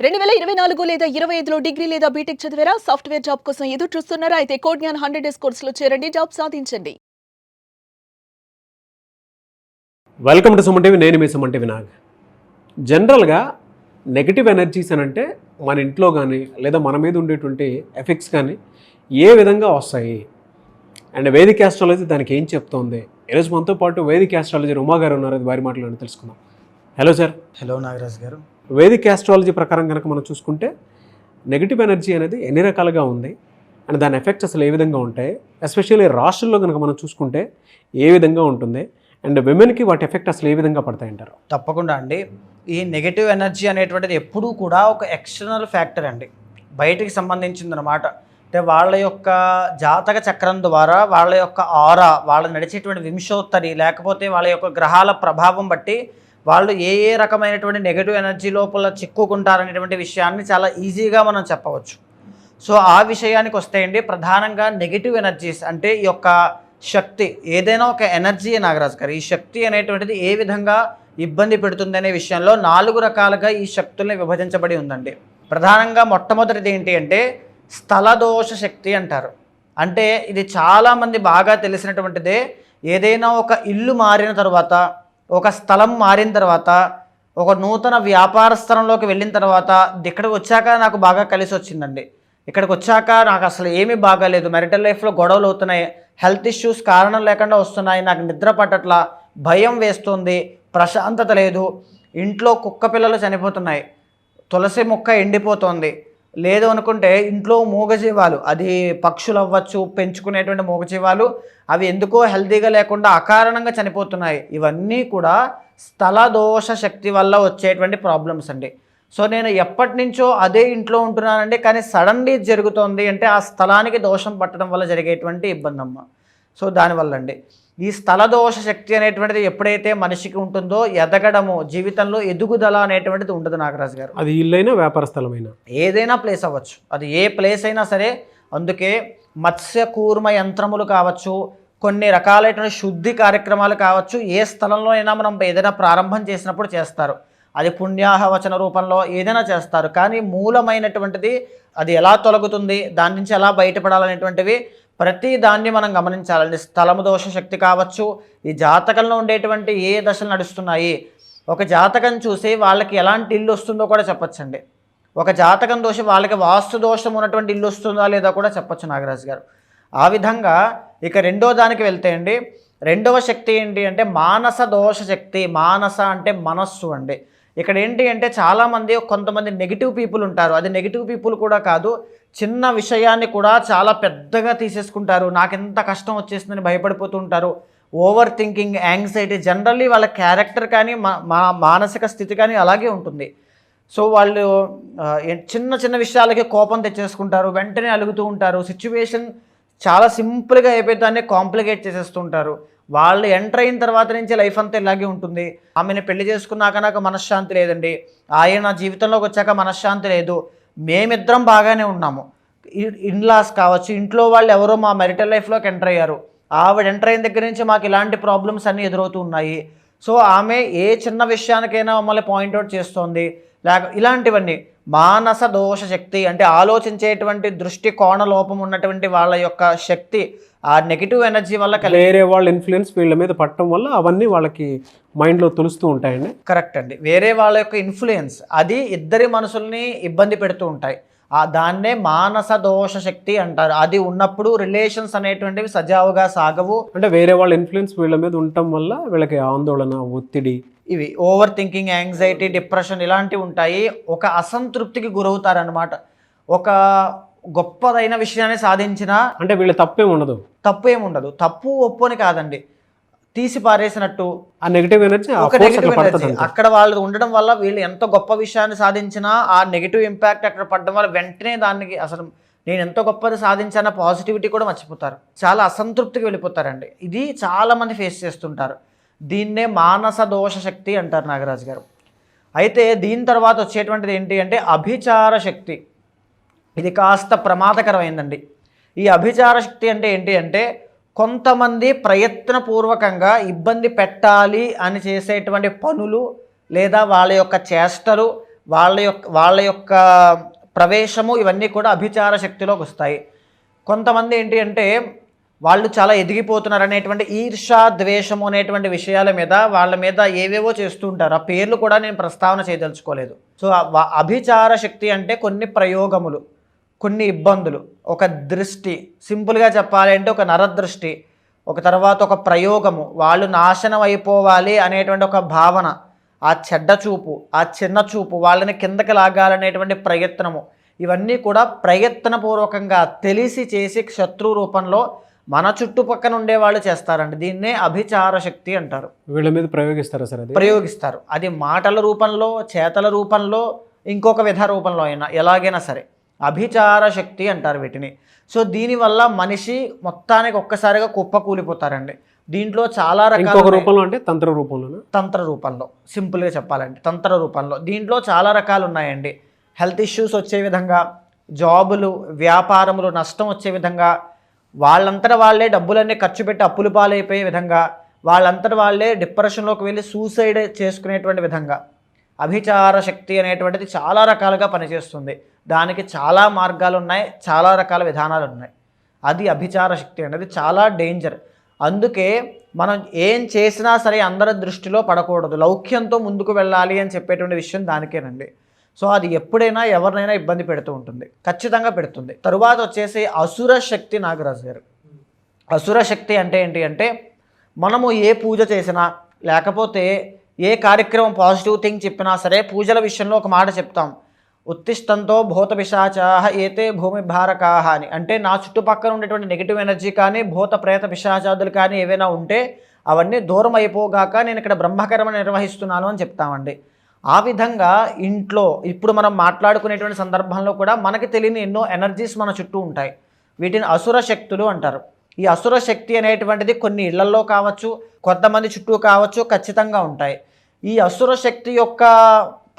2024 లేదా 25లో డిగ్రీ లేదా బీటెక్ చదివారా? సాఫ్ట్‌వేర్ జాబ్ కోసం ఎదురు చూస్తున్నారా? అయితే కోడ్ జ్ఞాన్ 100 డేస్ కోర్సులో చేరండి. జాబ్ సాధించండి. Welcome to Suman TV. నేను మీ సుమన్ టీవీ నాగ్. జనరల్గా నెగిటివ్ ఎనర్జీస్ అని అంటే మన ఇంట్లో కానీ లేదా మన మీద ఉండేటువంటి ఎఫెక్ట్స్ కానీ ఏ విధంగా వస్తాయి అండ్ వేదిక్ ఆస్ట్రాలజీ దానికి ఏం చెప్తోంది? ఈరోజు మనతో పాటు వేదిక్ ఆస్ట్రాలజీ ఉమా గారు ఉన్నారు. అది వారి మాటలను తెలుసుకుందాం. Hello sir. హలో నాగరాజ్ గారు. వేదిక్ ఆస్ట్రాలజీ ప్రకారం కనుక మనం చూసుకుంటే నెగిటివ్ ఎనర్జీ అనేది ఎన్ని రకాలుగా ఉంది అండ్ దాని ఎఫెక్ట్స్ అసలు ఏ విధంగా ఉంటాయి, ఎస్పెషల్లీ రాష్ట్రంలో కనుక మనం చూసుకుంటే ఏ విధంగా ఉంటుంది అండ్ విమెన్కి వాటి ఎఫెక్ట్ అసలు ఏ విధంగా పడతాయంటారు? తప్పకుండా అండి. ఈ నెగటివ్ ఎనర్జీ అనేటువంటిది ఎప్పుడూ కూడా ఒక ఎక్స్టర్నల్ ఫ్యాక్టర్ అండి, బయటికి సంబంధించింది అనమాట. అంటే వాళ్ళ యొక్క జాతక చక్రం ద్వారా వాళ్ళ యొక్క ఆరా, వాళ్ళు నడిచేటువంటి వింశోత్తరి లేకపోతే వాళ్ళ యొక్క గ్రహాల ప్రభావం బట్టి వాళ్ళు ఏ ఏ రకమైనటువంటి నెగటివ్ ఎనర్జీ లోపల చిక్కుకుంటారనేటువంటి విషయాన్ని చాలా ఈజీగా మనం చెప్పవచ్చు. సో ఆ విషయానికి వస్తేయండి, ప్రధానంగా నెగిటివ్ ఎనర్జీస్ అంటే ఈ యొక్క శక్తి, ఏదైనా ఒక ఎనర్జీ నాగరాజ్ గారు, ఈ శక్తి అనేటువంటిది ఏ విధంగా ఇబ్బంది పెడుతుంది అనే విషయంలో 4 రకాలుగా ఈ శక్తుల్ని విభజించబడి ఉందండి. ప్రధానంగా మొట్టమొదటిది ఏంటి అంటే స్థలదోష శక్తి అంటారు. అంటే ఇది చాలామంది బాగా తెలిసినటువంటిదే. ఏదైనా ఒక ఇల్లు మారిన తర్వాత, ఒక స్థలం మారిన తర్వాత, ఒక నూతన వ్యాపార స్థలంలోకి వెళ్ళిన తర్వాత, ఇక్కడికి వచ్చాక నాకు బాగా కలిసి వచ్చిందండి, ఇక్కడికి వచ్చాక నాకు అసలు ఏమీ బాగాలేదు, మ్యారిటల్ లైఫ్లో గొడవలు అవుతున్నాయి, హెల్త్ ఇష్యూస్ కారణం లేకుండా వస్తున్నాయి, నాకు నిద్ర పట్టట్లా, భయం వేస్తుంది, ప్రశాంతత లేదు, ఇంట్లో కుక్క పిల్లలు చనిపోతున్నాయి, తులసి మొక్క ఎండిపోతుంది, లేదు అనుకుంటే ఇంట్లో మూగజీవాలు, అది పక్షులు అవ్వచ్చు, పెంచుకునేటువంటి మూగజీవాలు, అవి ఎందుకో హెల్తీగా లేకుండా అకారణంగా చనిపోతున్నాయి. ఇవన్నీ కూడా స్థల దోష శక్తి వల్ల వచ్చేటువంటి ప్రాబ్లమ్స్ అండి. సో నేను ఎప్పటి నుంచో అదే ఇంట్లో ఉంటున్నానండి, కానీ సడన్లీ జరుగుతోంది అంటే ఆ స్థలానికి దోషం పట్టడం వల్ల జరిగేటువంటి ఇబ్బంది అమ్మ. సో దానివల్ల అండి ఈ స్థలదోష శక్తి అనేటువంటిది ఎప్పుడైతే మనిషికి ఉంటుందో ఎదగడము, జీవితంలో ఎదుగుదల అనేటువంటిది ఉండదు నాగరాజు గారు. అది ఇల్లైనా వ్యాపార స్థలమైనా ఏదైనా ప్లేస్ అవ్వచ్చు, అది ఏ ప్లేస్ అయినా సరే. అందుకే మత్స్య కూర్మ యంత్రములు కావచ్చు, కొన్ని రకాలైనటువంటి శుద్ధి కార్యక్రమాలు కావచ్చు, ఏ స్థలంలో అయినా మనం ఏదైనా ప్రారంభం చేసినప్పుడు చేస్తారు. అది పుణ్యాహవచన రూపంలో ఏదైనా చేస్తారు. కానీ మూలమైనటువంటిది అది ఎలా తొలగుతుంది, దాని నుంచి ఎలా బయటపడాలనేటువంటివి ప్రతి దాన్ని మనం గమనించాలండి. స్థలము దోష శక్తి కావచ్చు, ఈ జాతకంలో ఉండేటువంటి ఏ దశలు నడుస్తున్నాయి, ఒక జాతకం చూసి వాళ్ళకి ఎలాంటి ఇల్లు వస్తుందో కూడా చెప్పచ్చండి. ఒక జాతకం దోషి వాళ్ళకి వాస్తు దోషం ఉన్నటువంటి ఇల్లు వస్తుందా లేదా కూడా చెప్పచ్చు నాగరాజు గారు. ఆ విధంగా ఇక రెండో దానికి వెళ్తే అండి, రెండవ శక్తి ఏంటి అంటే మానస దోష శక్తి. మానస అంటే మనస్సు అండి. ఇక్కడ ఏంటి అంటే చాలామంది, కొంతమంది నెగిటివ్ పీపుల్ ఉంటారు. అది నెగిటివ్ పీపుల్ కూడా కాదు, చిన్న విషయాన్ని కూడా చాలా పెద్దగా తీసేసుకుంటారు. నాకెంత కష్టం వచ్చేస్తుందని భయపడిపోతూ ఉంటారు. ఓవర్ థింకింగ్, యాంగ్జైటీ, జనరల్లీ వాళ్ళ క్యారెక్టర్ కానీ మానసిక స్థితి కానీ అలాగే ఉంటుంది. సో వాళ్ళు చిన్న చిన్న విషయాలకి కోపం తెచ్చేసుకుంటారు, వెంటనే అలుగుతూ ఉంటారు. సిచ్యువేషన్ చాలా సింపుల్గా అయిపోయేదాన్ని కాంప్లికేట్ చేసేస్తుంటారు. వాళ్ళు ఎంటర్ అయిన తర్వాత నుంచి లైఫ్ అంతా ఇలాగే ఉంటుంది. ఆమెను పెళ్లి చేసుకున్నాక నాకు మనశ్శాంతి లేదండి, ఆయన జీవితంలోకి వచ్చాక మనశ్శాంతి లేదు, మేమిద్దరం బాగానే ఉన్నాము. ఇన్లాస్ కావచ్చు, ఇంట్లో వాళ్ళు ఎవరో మా మ్యారిటల్ లైఫ్లోకి ఎంటర్ అయ్యారు, ఆవిడ ఎంటర్ అయిన దగ్గర నుంచి మాకు ఇలాంటి ప్రాబ్లమ్స్ అన్నీ ఎదురవుతూ ఉన్నాయి. సో ఆమె ఏ చిన్న విషయానికైనా మమ్మల్ని పాయింట్అవుట్ చేస్తోంది, ఇలాంటివన్నీ మానస దోష శక్తి. అంటే ఆలోచించేటువంటి దృష్టి కోణ లోపం ఉన్నటువంటి వాళ్ళ యొక్క శక్తి ఆ నెగిటివ్ ఎనర్జీ వల్ల వేరే వాళ్ళ ఇన్ఫ్లుయెన్స్ వీళ్ళ మీద పట్టడం వల్ల అవన్నీ వాళ్ళకి మైండ్లో తెలుస్తూ ఉంటాయండి. కరెక్ట్ అండి. వేరే వాళ్ళ యొక్క ఇన్ఫ్లుయెన్స్ అది ఇద్దరి మనసుల్ని ఇబ్బంది పెడుతూ ఉంటాయి. దాన్నే మానస దోష శక్తి అంటారు. అది ఉన్నప్పుడు రిలేషన్స్ అనేటువంటివి సజావుగా సాగవు. అంటే వేరే వాళ్ళ ఇన్ఫ్లుయెన్స్ వీళ్ళ మీద ఉండటం వల్ల వీళ్ళకి ఆందోళన, ఒత్తిడి, ఇవి ఓవర్ థింకింగ్, యాంగ్జైటీ, డిప్రెషన్ ఇలాంటివి ఉంటాయి. ఒక అసంతృప్తికి గురవుతారనమాట. ఒక గొప్పదైన విషయాన్ని సాధించినా అంటే వీళ్ళ తప్పేం ఉండదు, తప్పు ఒప్పు అని కాదండి, తీసి పారేసినట్టు ఆ నెగిటివ్ ఎనర్జీ అక్కడ వాళ్ళు ఉండడం వల్ల వీళ్ళు ఎంత గొప్ప విషయాన్ని సాధించినా ఆ నెగిటివ్ ఇంపాక్ట్ అక్కడ పడడం వల్ల వెంటనే దానికి అసలు నేను ఎంతో గొప్పది సాధించాన పాజిటివిటీ కూడా మర్చిపోతారు, చాలా అసంతృప్తికి వెళ్ళిపోతారండి. ఇది చాలామంది ఫేస్ చేస్తుంటారు. దీన్నే మానస దోష శక్తి అంటారు నాగరాజు గారు. అయితే దీని తర్వాత వచ్చేటువంటిది ఏంటి అంటే అభిచార శక్తి. ఇది కాస్త ప్రమాదకరమైందండి. ఈ అభిచార శక్తి అంటే ఏంటి అంటే కొంతమంది ప్రయత్నపూర్వకంగా ఇబ్బంది పెట్టాలి అని చేసేటువంటి పనులు లేదా వాళ్ళ యొక్క చేష్టలు వాళ్ళ యొక్క ప్రవేశము ఇవన్నీ కూడా అభిచార శక్తిలోకి వస్తాయి. కొంతమంది ఏంటి అంటే వాళ్ళు చాలా ఎదిగిపోతున్నారు అనేటువంటి ఈర్ష ద్వేషము అనేటువంటి విషయాల మీద వాళ్ళ మీద ఏవేవో చేస్తూ ఉంటారు. ఆ పేర్లు కూడా నేను ప్రస్తావన చేయదలుచుకోలేదు. సో అభిచార శక్తి అంటే కొన్ని ప్రయోగములు, కొన్ని ఇబ్బందులు, ఒక దృష్టి, సింపుల్గా చెప్పాలి అంటే ఒక నరదృష్టి, ఒక తర్వాత ఒక ప్రయోగము, వాళ్ళు నాశనం అయిపోవాలి అనేటువంటి ఒక భావన, ఆ చెడ్డ చూపు, ఆ చిన్న చూపు, వాళ్ళని కిందకి లాగాలనేటువంటి ప్రయత్నము, ఇవన్నీ కూడా ప్రయత్నపూర్వకంగా తెలిసి చేసి శత్రు రూపంలో మన చుట్టుపక్కన ఉండే వాళ్ళు చేస్తారండి. దీన్నే అభిచార శక్తి అంటారు. వీళ్ళ మీద ప్రయోగిస్తారా సార్? అది ప్రయోగిస్తారు. అది మాటల రూపంలో, చేతల రూపంలో, ఇంకొక విధ రూపంలో అయినా ఎలాగైనా సరే అభిచార శక్తి అంటారు వీటిని. సో దీనివల్ల మనిషి మొత్తానికి ఒక్కసారిగా కుప్పకూలిపోతారండి. దీంట్లో చాలా రకాల రూపంలో అంటే తంత్ర రూపంలో, తంత్ర రూపంలో, సింపుల్గా చెప్పాలంటే తంత్ర రూపంలో. దీంట్లో చాలా రకాలు ఉన్నాయండి. హెల్త్ ఇష్యూస్ వచ్చే విధంగా, జాబులు వ్యాపారములు నష్టం వచ్చే విధంగా, వాళ్ళంతటా వాళ్ళే డబ్బులన్నీ ఖర్చు పెట్టి అప్పులు పాలైపోయే విధంగా, వాళ్ళంతటా వాళ్ళే డిప్రెషన్లోకి వెళ్ళి సూసైడ్ చేసుకునేటువంటి విధంగా అభిచార శక్తి అనేటువంటిది చాలా రకాలుగా పనిచేస్తుంది. దానికి చాలా మార్గాలు ఉన్నాయి, చాలా రకాల విధానాలు ఉన్నాయి. అది అభిచార శక్తి అనేది చాలా డేంజర్. అందుకే మనం ఏం చేసినా సరే అందరి దృష్టిలో పడకూడదు, లౌక్యంతో ముందుకు వెళ్ళాలి అని చెప్పేటువంటి విషయం దానికేనండి. సో అది ఎప్పుడైనా ఎవరినైనా ఇబ్బంది పెడుతూ ఉంటుంది, ఖచ్చితంగా పెడుతుంది. తరువాత వచ్చేసి అసుర శక్తి. నాగరాజు గారు, అసుర శక్తి అంటే ఏంటి అంటే మనము ఏ పూజ చేసినా లేకపోతే ఏ కార్యక్రమం పాజిటివ్ థింగ్ చెప్పినా సరే పూజల విషయంలో ఒక మాట చెప్తాం, ఉత్తిష్టంతో భూత పిశాచాహ ఏతే భూమి భారకాహ అని. అంటే నా చుట్టుపక్కల ఉండేటువంటి నెగిటివ్ ఎనర్జీ కానీ భూత ప్రేత పిశాచాదులు కానీ ఏవైనా ఉంటే అవన్నీ దూరం అయిపోగాక నేను ఇక్కడ బ్రహ్మకర్మ నిర్వహిస్తున్నాను అని చెప్తామండి. ఆ విధంగా ఇంట్లో ఇప్పుడు మనం మాట్లాడుకునేటువంటి సందర్భంలో కూడా మనకి తెలియని ఎన్నో ఎనర్జీస్ మన చుట్టూ ఉంటాయి. వీటిని అసుర శక్తులు అంటారు. ఈ అసుర శక్తి అనేటువంటిది కొన్ని ఇళ్లలో కావచ్చు, కొంతమంది చుట్టూ కావచ్చు, ఖచ్చితంగా ఉంటాయి. ఈ అసుర శక్తి యొక్క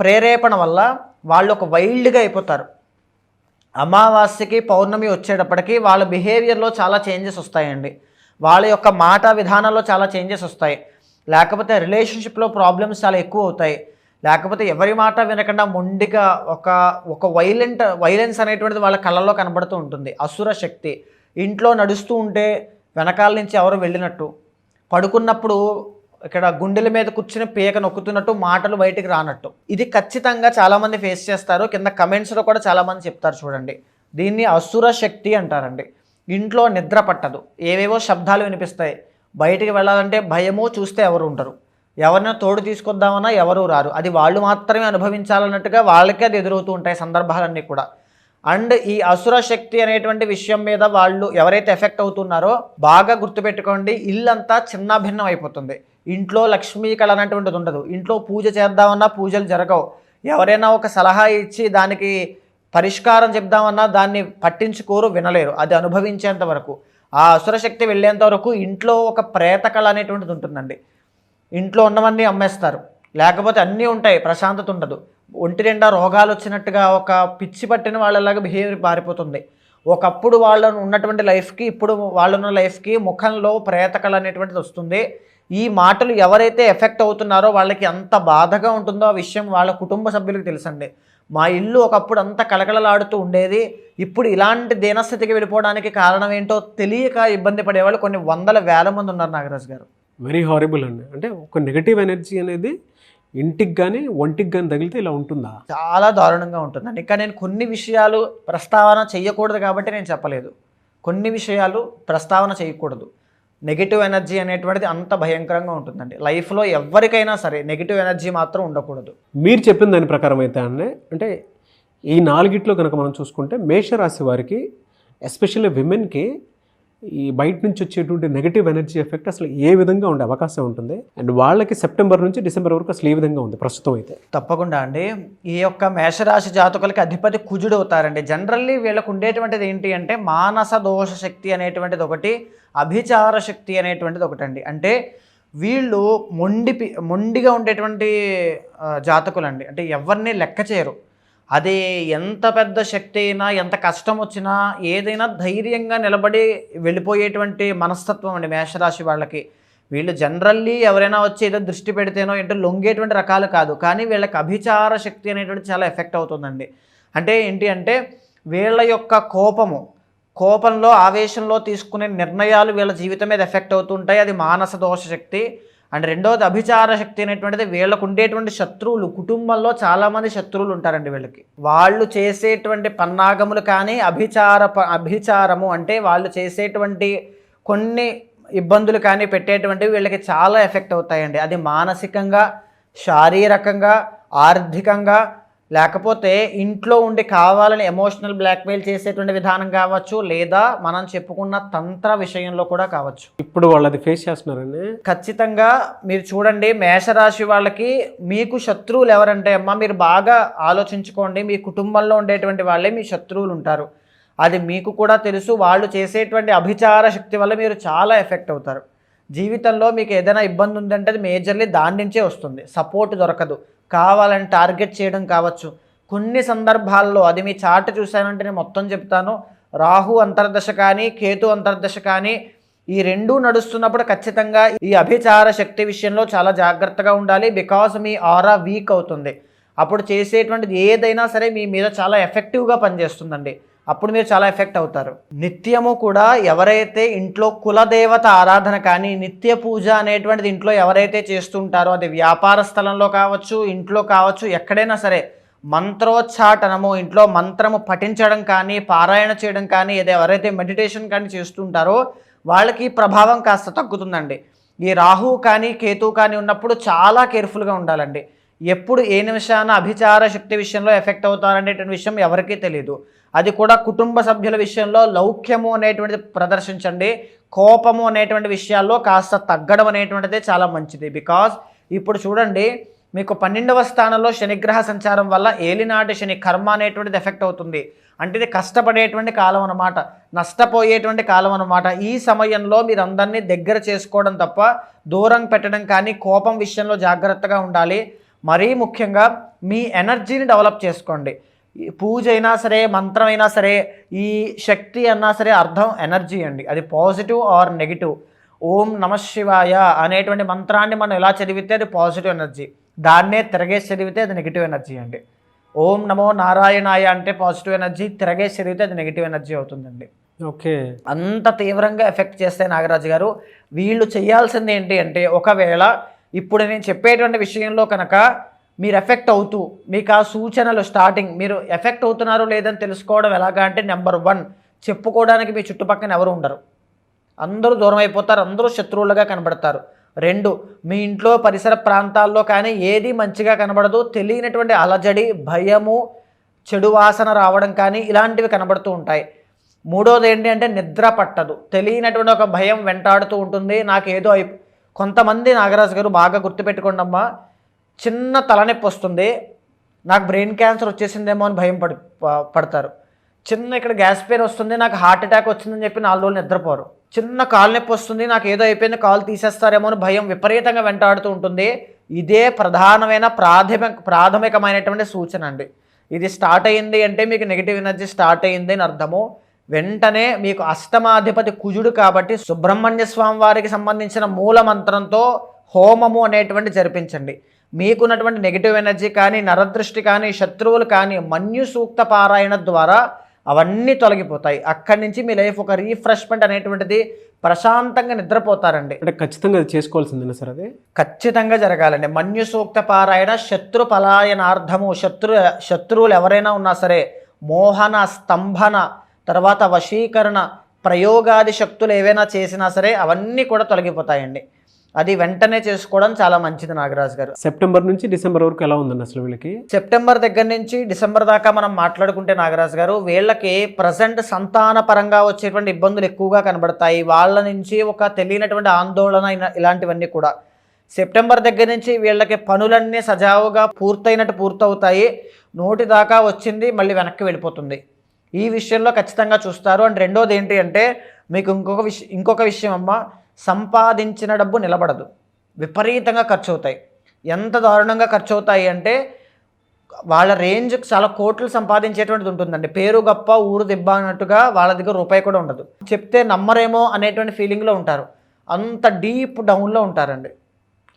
ప్రేరేపణ వల్ల వాళ్ళు ఒక వైల్డ్గా అయిపోతారు. అమావాస్యకి పౌర్ణమి వచ్చేటప్పటికి వాళ్ళ బిహేవియర్లో చాలా చేంజెస్ వస్తాయండి. వాళ్ళ యొక్క మాట విధానంలో చాలా చేంజెస్ వస్తాయి. లేకపోతే రిలేషన్షిప్లో ప్రాబ్లమ్స్ చాలా ఎక్కువ అవుతాయి. లేకపోతే ఎవరి మాట వినకుండా మొండిగా ఒక వైలెన్స్ అనేటువంటిది వాళ్ళ కళ్ళల్లో కనబడుతూ ఉంటుంది. అసుర శక్తి. ఇంట్లో నడుస్తూ ఉంటే వెనకాల నుంచి ఎవరు వెళ్ళినట్టు, పడుకున్నప్పుడు ఇక్కడ గుండెల మీద కూర్చుని పీక నొక్కుతున్నట్టు, మాటలు బయటికి రానట్టు, ఇది ఖచ్చితంగా చాలామంది ఫేస్ చేస్తారు. కింద కమెంట్స్లో కూడా చాలామంది చెప్తారు చూడండి. దీన్ని అసుర శక్తి అంటారండి. ఇంట్లో నిద్ర పట్టదు, ఏవేవో శబ్దాలు వినిపిస్తాయి, బయటికి వెళ్ళాలంటే భయము, చూస్తే ఎవరు ఉండరు, ఎవరినో తోడు తీసుకొద్దామన్నా ఎవరు రారు, అది వాళ్ళు మాత్రమే అనుభవించాలన్నట్టుగా వాళ్ళకే అది ఎదురవుతూ ఉంటాయి సందర్భాలన్నీ కూడా. అండ్ ఈ అసుర శక్తి అనేటువంటి విషయం మీద వాళ్ళు ఎవరైతే ఎఫెక్ట్ అవుతున్నారో బాగా గుర్తుపెట్టుకోండి, ఇల్లంతా చిన్న భిన్నం అయిపోతుంది. ఇంట్లో లక్ష్మీ కళ అనేటువంటిది ఉండదు. ఇంట్లో పూజ చేద్దామన్నా పూజలు జరగవు. ఎవరైనా ఒక సలహా ఇచ్చి దానికి పరిష్కారం చెప్దామన్నా దాన్ని పట్టించుకోరు, వినలేరు. అది అనుభవించేంత వరకు, ఆ అసురశక్తి వెళ్ళేంత వరకు ఇంట్లో ఒక ప్రేత కళ అనేటువంటిది ఉంటుందండి. ఇంట్లో ఉన్నవన్నీ అమ్మేస్తారు, లేకపోతే అన్నీ ఉంటాయి, ప్రశాంతత ఉండదు. ఒంటి నిండా రోగాలు వచ్చినట్టుగా ఒక పిచ్చి పట్టిన వాళ్ళలాగా బిహేవియర్ మారిపోతుంది. ఒకప్పుడు వాళ్ళను ఉన్నటువంటి లైఫ్కి ఇప్పుడు వాళ్ళున్న లైఫ్కి ముఖంలో ప్రేతకళ అనేటువంటిది వస్తుంది. ఈ మాటలు ఎవరైతే ఎఫెక్ట్ అవుతున్నారో వాళ్ళకి ఎంత బాధగా ఉంటుందో ఆ విషయం వాళ్ళ కుటుంబ సభ్యులకు తెలుసండి. మా ఇల్లు ఒకప్పుడు అంత కలకలలాడుతూ ఉండేది, ఇప్పుడు ఇలాంటి దీనస్థితికి వెళ్ళిపోవడానికి కారణం ఏంటో తెలియక ఇబ్బంది పడేవాళ్ళు కొన్ని వందల వేల మంది ఉన్నారు నాగరాజు గారు. వెరీ హారిబుల్ అండి. అంటే ఒక నెగటివ్ ఎనర్జీ అనేది ఇంటికి కానీ ఒంటికి కానీ తగిలితే ఇలా ఉంటుందా? చాలా దారుణంగా ఉంటుందండి. ఇంకా నేను కొన్ని విషయాలు ప్రస్తావన చేయకూడదు కాబట్టి నేను చెప్పలేదు. కొన్ని విషయాలు ప్రస్తావన చేయకూడదు. నెగిటివ్ ఎనర్జీ అనేటువంటిది అంత భయంకరంగా ఉంటుందండి. లైఫ్లో ఎవరికైనా సరే నెగిటివ్ ఎనర్జీ మాత్రం ఉండకూడదు. మీరు చెప్పిన దాని ప్రకారం అయితే అంటే ఈ నాలుగిట్లో కనుక మనం చూసుకుంటే మేషరాశి వారికి, ఎస్పెషల్లీ విమెన్కి, ఈ బయట నుంచి వచ్చేటువంటి నెగిటివ్ ఎనర్జీ ఎఫెక్ట్ అసలు ఏ విధంగా ఉండే అవకాశం ఉంటుంది? అండ్ వాళ్ళకి సెప్టెంబర్ నుంచి డిసెంబర్ వరకు అసలు ఏ విధంగా ఉంది ప్రస్తుతం అయితే? తప్పకుండా అండి. ఈ యొక్క మేషరాశి జాతకులకి అధిపతి కుజుడు అవుతారండి. జనరల్లీ వీళ్ళకు ఉండేటువంటిది ఏంటి అంటే మానస దోష శక్తి అనేటువంటిది ఒకటి, అభిచార శక్తి అనేటువంటిది ఒకటండి. అంటే వీళ్ళు మొండిగా ఉండేటువంటి జాతకులండి. అంటే ఎవరిని లెక్క చేయరు. అది ఎంత పెద్ద శక్తి అయినా, ఎంత కష్టం వచ్చినా, ఏదైనా ధైర్యంగా నిలబడి వెళ్ళిపోయేటువంటి మనస్తత్వం అండి మేషరాశి వాళ్ళకి. వీళ్ళు జనరల్లీ ఎవరైనా వచ్చి ఏదో దృష్టి పెడితేనో ఏంటో లొంగేటువంటి రకాలు కాదు, కానీ వీళ్ళకి అభిచార శక్తి అనేటువంటి చాలా ఎఫెక్ట్ అవుతుందండి. అంటే ఏంటి అంటే వీళ్ళ యొక్క కోపంలో ఆవేశంలో తీసుకునే నిర్ణయాలు వీళ్ళ జీవితం మీద ఎఫెక్ట్ అవుతుంటాయి. అది మానస దోష శక్తి. అండ్ రెండవది అభిచార శక్తి అనేటువంటిది వీళ్ళకు ఉండేటువంటి శత్రువులు, కుటుంబంలో చాలామంది శత్రువులు ఉంటారండి వీళ్ళకి. వాళ్ళు చేసేటువంటి పన్నాగములు కానీ అభిచారము అంటే వాళ్ళు చేసేటువంటి కొన్ని ఇబ్బందులు కానీ పెట్టేటువంటివి వీళ్ళకి చాలా ఎఫెక్ట్ అవుతాయండి. అది మానసికంగా, శారీరకంగా, ఆర్థికంగా, లేకపోతే ఇంట్లో ఉండి కావాలని ఎమోషనల్ బ్లాక్మెయిల్ చేసేటువంటి విధానం కావచ్చు, లేదా మనం చెప్పుకున్న తంత్ర విషయంలో కూడా కావచ్చు. ఇప్పుడు వాళ్ళు అది ఫేస్ చేస్తున్నారండి. ఖచ్చితంగా మీరు చూడండి, మేషరాశి వాళ్ళకి మీకు శత్రువులు ఎవరంటే అమ్మా, మీరు బాగా ఆలోచించుకోండి, మీ కుటుంబంలో ఉండేటువంటి వాళ్ళే మీ శత్రువులు ఉంటారు. అది మీకు కూడా తెలుసు. వాళ్ళు చేసేటువంటి అభిచార శక్తి వల్ల మీరు చాలా ఎఫెక్ట్ అవుతారు. జీవితంలో మీకు ఏదైనా ఇబ్బంది ఉందంటే అది మేజర్లీ దాని నుంచే వస్తుంది. సపోర్ట్ దొరకదు, కావాలని టార్గెట్ చేయడం కావచ్చు. కొన్ని సందర్భాల్లో అది మీ చార్ట్ చూశానంటే నేను మొత్తం చెప్తాను. రాహు అంతర్దశ కానీ, కేతు అంతర్దశ కానీ, ఈ రెండూ నడుస్తున్నప్పుడు ఖచ్చితంగా ఈ అభిచార శక్తి విషయంలో చాలా జాగ్రత్తగా ఉండాలి. బికాజ్ మీ ఆరా వీక్ అవుతుంది. అప్పుడు చేసేటువంటిది ఏదైనా సరే మీ మీద చాలా ఎఫెక్టివ్గా పనిచేస్తుందండి. అప్పుడు మీరు చాలా ఎఫెక్ట్ అవుతారు. నిత్యము కూడా ఎవరైతే ఇంట్లో కులదేవత ఆరాధన కానీ, నిత్య పూజ అనేటువంటిది ఇంట్లో ఎవరైతే చేస్తుంటారో, అది వ్యాపార స్థలంలో కావచ్చు, ఇంట్లో కావచ్చు, ఎక్కడైనా సరే మంత్రోచ్చాటనము, ఇంట్లో మంత్రము పఠించడం కానీ, పారాయణ చేయడం కానీ, ఎవరైతే మెడిటేషన్ కానీ చేస్తుంటారో వాళ్ళకి ప్రభావం కాస్త తగ్గుతుందండి. ఈ రాహు కానీ కేతు కానీ ఉన్నప్పుడు చాలా కేర్ఫుల్గా ఉండాలండి. ఎప్పుడు ఏ నిమిషాన అభిచార శక్తి విషయంలో ఎఫెక్ట్ అవుతారనేటువంటి విషయం ఎవరికీ తెలియదు. అది కూడా కుటుంబ సభ్యుల విషయంలో లౌక్యము అనేటువంటిది ప్రదర్శించండి. కోపము అనేటువంటి విషయాల్లో కాస్త తగ్గడం అనేటువంటిదే చాలా మంచిది. బికాజ్ ఇప్పుడు చూడండి, మీకు 12వ స్థానంలో శనిగ్రహ సంచారం వల్ల ఏలినాటి శని కర్మ అనేటువంటిది ఎఫెక్ట్ అవుతుంది. అంటే ఇది కష్టపడేటువంటి కాలం అన్నమాట, నష్టపోయేటువంటి కాలం అన్నమాట. ఈ సమయంలో మీరు అందరినీ దగ్గర చేసుకోవడం తప్ప దూరం పెట్టడం కానీ, కోపం విషయంలో జాగ్రత్తగా ఉండాలి. మరీ ముఖ్యంగా మీ ఎనర్జీని డెవలప్ చేసుకోండి. పూజ అయినా సరే, మంత్రం అయినా సరే, ఈ శక్తి అన్నా సరే అర్థం ఎనర్జీ అండి. అది పాజిటివ్ ఆర్ నెగిటివ్. ఓం నమః శివాయ అనేటువంటి మంత్రాన్ని మనం ఎలా చదివితే అది పాజిటివ్ ఎనర్జీ, దాన్నే తిరగేసి చదివితే అది నెగిటివ్ ఎనర్జీ అండి. ఓం నమో నారాయణాయ అంటే పాజిటివ్ ఎనర్జీ, తిరగేసి చదివితే అది నెగిటివ్ ఎనర్జీ అవుతుందండి. ఓకే, అంత తీవ్రంగా ఎఫెక్ట్ చేస్తాయి నాగరాజు గారు. వీళ్ళు చేయాల్సింది ఏంటి అంటే, ఒకవేళ ఇప్పుడు నేను చెప్పేటువంటి విషయంలో కనుక మీరు ఎఫెక్ట్ అవుతూ మీకు ఆ సూచనలు స్టార్టింగ్ మీరు ఎఫెక్ట్ అవుతున్నారో లేదని తెలుసుకోవడం ఎలాగా అంటే, నెంబర్ 1 చెప్పుకోవడానికి మీ చుట్టుపక్కల ఎవరు ఉండరు, అందరూ దూరం అయిపోతారు, అందరూ శత్రువులుగా కనబడతారు. 2 మీ ఇంట్లో పరిసర ప్రాంతాల్లో కానీ ఏది మంచిగా కనబడదు, తెలియనటువంటి అలజడి, భయము, చెడు వాసన రావడం కానీ ఇలాంటివి కనబడుతూ ఉంటాయి. 3వది ఏంటి అంటే నిద్ర పట్టదు, తెలియనటువంటి ఒక భయం వెంటాడుతూ ఉంటుంది. నాకేదో కొంతమంది నాగరాజు గారు బాగా గుర్తుపెట్టుకోండి అమ్మా, చిన్న తలనొప్పి వస్తుంది, నాకు బ్రెయిన్ క్యాన్సర్ వచ్చేసిందేమో అని భయం పడతారు. చిన్న ఇక్కడ గ్యాస్ పెయిన్ వస్తుంది, నాకు హార్ట్ అటాక్ వచ్చిందని చెప్పి 4 రోజులు నిద్రపోరు. చిన్న కాలు నొప్పి వస్తుంది, నాకు ఏదో అయిపోయింది, కాలు తీసేస్తారేమో అని భయం విపరీతంగా వెంటాడుతూ ఉంటుంది. ఇదే ప్రధానమైన ప్రాథమికమైనటువంటి సూచన అండి. ఇది స్టార్ట్ అయ్యింది అంటే మీకు నెగిటివ్ ఎనర్జీ స్టార్ట్ అయ్యింది అని అర్థము. వెంటనే మీకు అష్టమాధిపతి కుజుడు కాబట్టి సుబ్రహ్మణ్య స్వామి వారికి సంబంధించిన మూల మంత్రంతో హోమము అనేటువంటి జరిపించండి. మీకున్నటువంటి నెగిటివ్ ఎనర్జీ కానీ, నరదృష్టి కానీ, శత్రువులు కానీ మన్యు సూక్త పారాయణ ద్వారా అవన్నీ తొలగిపోతాయి. అక్కడి నుంచి మీ లైఫ్ ఒక రీఫ్రెష్మెంట్ అనేటువంటిది, ప్రశాంతంగా నిద్రపోతారండి. అంటే ఖచ్చితంగా అది చేసుకోవాల్సిందేనా సార్? అది ఖచ్చితంగా జరగాలండి. మన్యు సూక్త పారాయణ శత్రు పలాయనార్థము, శత్రువులు ఎవరైనా ఉన్నా సరే మోహన, స్తంభన, తర్వాత వశీకరణ ప్రయోగాది శక్తులు ఏవైనా చేసినా సరే అవన్నీ కూడా తొలగిపోతాయండి. అది వెంటనే చేసుకోవడం చాలా మంచిది నాగరాజు గారు. సెప్టెంబర్ నుంచి డిసెంబర్ వరకు ఎలా ఉందండి అసలు వీళ్ళకి? సెప్టెంబర్ దగ్గర నుంచి డిసెంబర్ దాకా మనం మాట్లాడుకుంటే నాగరాజు గారు, వీళ్ళకి ప్రజెంట్ సంతాన పరంగా వచ్చేటువంటి ఇబ్బందులు ఎక్కువగా కనబడతాయి. వాళ్ళ నుంచి ఒక తెలియనటువంటి ఆందోళన ఇలాంటివన్నీ కూడా. సెప్టెంబర్ దగ్గర నుంచి వీళ్ళకి పనులన్నీ సజావుగా పూర్తవుతాయి. నోటి దాకా వచ్చింది మళ్ళీ వెనక్కి వెళ్ళిపోతుంది. ఈ విషయంలో ఖచ్చితంగా చూస్తారు. అండ్ రెండోది ఏంటి అంటే, మీకు ఇంకొక విషయం అమ్మ, సంపాదించిన డబ్బు నిలబడదు, విపరీతంగా ఖర్చు అవుతాయి. ఎంత దారుణంగా ఖర్చు అవుతాయి అంటే వాళ్ళ రేంజ్ చాలా కోట్లు సంపాదించేటువంటిది ఉంటుందండి. పేరు గొప్ప ఊరు దెబ్బ అన్నట్టుగా వాళ్ళ దగ్గర రూపాయి కూడా ఉండదు. చెప్తే నమ్మరేమో అనేటువంటి ఫీలింగ్లో ఉంటారు. అంత డీప్ డౌన్లో ఉంటారండి.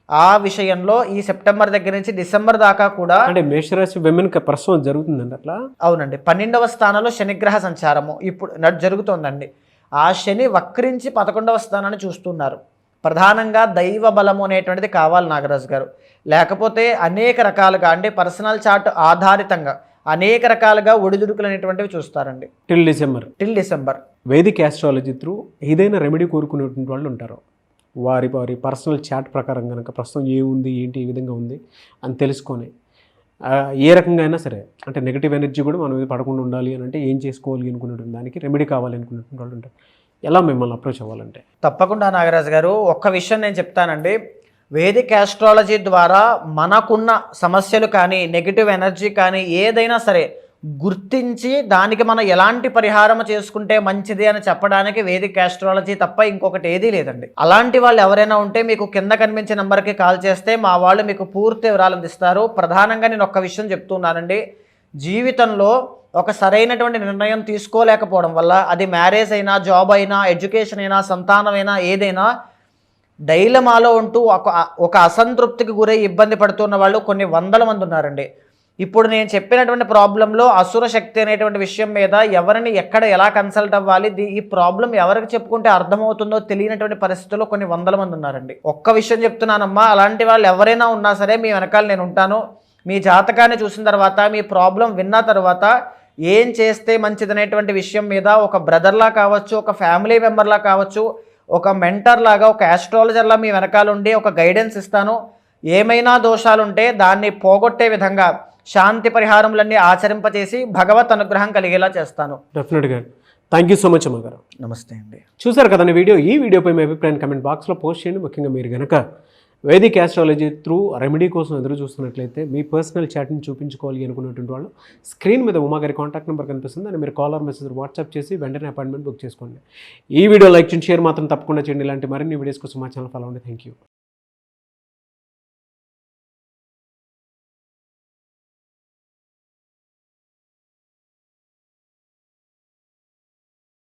ఆ విషయంలో ఈ సెప్టెంబర్ దగ్గర నుంచి డిసెంబర్ దాకా కూడా అంటే మేషరాశి విమెన్కి ప్రస్తుతం జరుగుతుందండి అట్లా. అవునండి, 12వ స్థానంలో శనిగ్రహ సంచారము ఇప్పుడు జరుగుతోందండి. ఆ శని వక్రించి 11వ స్థానాన్ని చూస్తున్నారు. ప్రధానంగా దైవ బలము అనేటువంటిది కావాలి నాగరాజు గారు. లేకపోతే అనేక రకాలుగా అంటే పర్సనల్ చార్ట్ ఆధారితంగా అనేక రకాలుగా ఒడిదుడుకులు అనేటువంటివి చూస్తారండి till December. Vedic astrology through ఏదైనా రెమెడీ కోరుకునేటువంటి వాళ్ళు ఉంటారు. వారి పర్సనల్ చాట్ ప్రకారం కనుక ప్రస్తుతం ఏముంది ఏంటి ఏ విధంగా ఉంది అని తెలుసుకొని ఏ రకంగా అయినా సరే అంటే నెగిటివ్ ఎనర్జీ కూడా మనం మీద పడకుండా ఉండాలి అని అంటే ఏం చేసుకోవాలి అనుకునేటువంటి దానికి రెమెడీ కావాలి అనుకునేటువంటి వాళ్ళు ఉంటారు. ఎలా మిమ్మల్ని అప్రోచ్ అవ్వాలంటే? తప్పకుండా నాగరాజు గారు, ఒక్క విషయం నేను చెప్తానండి. వేదిక్ ఆస్ట్రాలజీ ద్వారా మనకున్న సమస్యలు కానీ నెగిటివ్ ఎనర్జీ కానీ ఏదైనా సరే గుర్తించి దానికి మనం ఎలాంటి పరిహారం చేసుకుంటే మంచిది అని చెప్పడానికి వేదిక్ ఆస్ట్రాలజీ తప్ప ఇంకొకటి ఏదీ లేదండి. అలాంటి వాళ్ళు ఎవరైనా ఉంటే మీకు కింద కనిపించే నెంబర్కి కాల్ చేస్తే మా వాళ్ళు మీకు పూర్తి వివరాలు అందిస్తారు. ప్రధానంగా నేను ఒక్క విషయం చెప్తున్నానండి. జీవితంలో ఒక సరైనటువంటి నిర్ణయం తీసుకోలేకపోవడం వల్ల అది మ్యారేజ్ అయినా, జాబ్ అయినా, ఎడ్యుకేషన్ అయినా, సంతానమైనా ఏదైనా డైలమాలో ఉంటూ ఒక అసంతృప్తికి గురై ఇబ్బంది పడుతున్న వాళ్ళు కొన్ని వందల మంది ఉన్నారండి. ఇప్పుడు నేను చెప్పినటువంటి ప్రాబ్లంలో అసుర శక్తి అనేటువంటి విషయం మీద ఎవరిని ఎక్కడ ఎలా కన్సల్ట్ అవ్వాలి, ఈ ప్రాబ్లం ఎవరికి చెప్పుకుంటే అర్థమవుతుందో తెలియనటువంటి పరిస్థితుల్లో కొన్ని వందల మంది ఉన్నారండి. ఒక్క విషయం చెప్తున్నానమ్మా, అలాంటి వాళ్ళు ఎవరైనా ఉన్నా సరే మీ వెనకాల నేను ఉంటాను. మీ జాతకాన్ని చూసిన తర్వాత, మీ ప్రాబ్లం విన్న తర్వాత ఏం చేస్తే మంచిదనేటువంటి విషయం మీద ఒక బ్రదర్లా కావచ్చు, ఒక ఫ్యామిలీ మెంబర్లా కావచ్చు, ఒక మెంటర్ లాగా, ఒక ఆస్ట్రాలజర్లా మీ వెనకాల ఉండి ఒక గైడెన్స్ ఇస్తాను. ఏమైనా దోషాలుంటే దాన్ని పోగొట్టే విధంగా శాంతి పరిహారములన్నీ ఆచరింపచేసి భగవత్ అనుగ్రహం కలిగేలా చేస్తాను. డెఫినెట్గా. థ్యాంక్ యూ సో మచ్ అమ్మగారు. నమస్తే అండి. చూసారు కదండి వీడియో. ఈ వీడియోపై మీ అభిప్రాయాన్ని కమెంట్ బాక్స్లో పోస్ట్ చేయండి. ముఖ్యంగా మీరు కనుక వేదిక్ ఆస్ట్రాలజీ త్రూ రెమెడీ కోసం ఎదురు చూస్తున్నట్లయితే, మీ పర్సనల్ చాట్ని చూపించుకోవాలి అనుకునేటువంటి వాళ్ళు స్క్రీన్ మీద ఉమాగారి కాంటాక్ట్ నెంబర్ కనిపిస్తుంది. అని మీరు కాల్ ఆర్ మెసేజ్ వాట్సాప్ చేసి వెంటనే అపాయింట్మెంట్ బుక్ చేసుకోండి. ఈ వీడియో లైక్ చేయండి, షేర్ మాత్రం తప్పకుండా చేయండి. ఇలాంటి మరిన్ని వీడియోస్ కోసం మా ఛానల్ ఫాలో అవ్వండి. Thank you.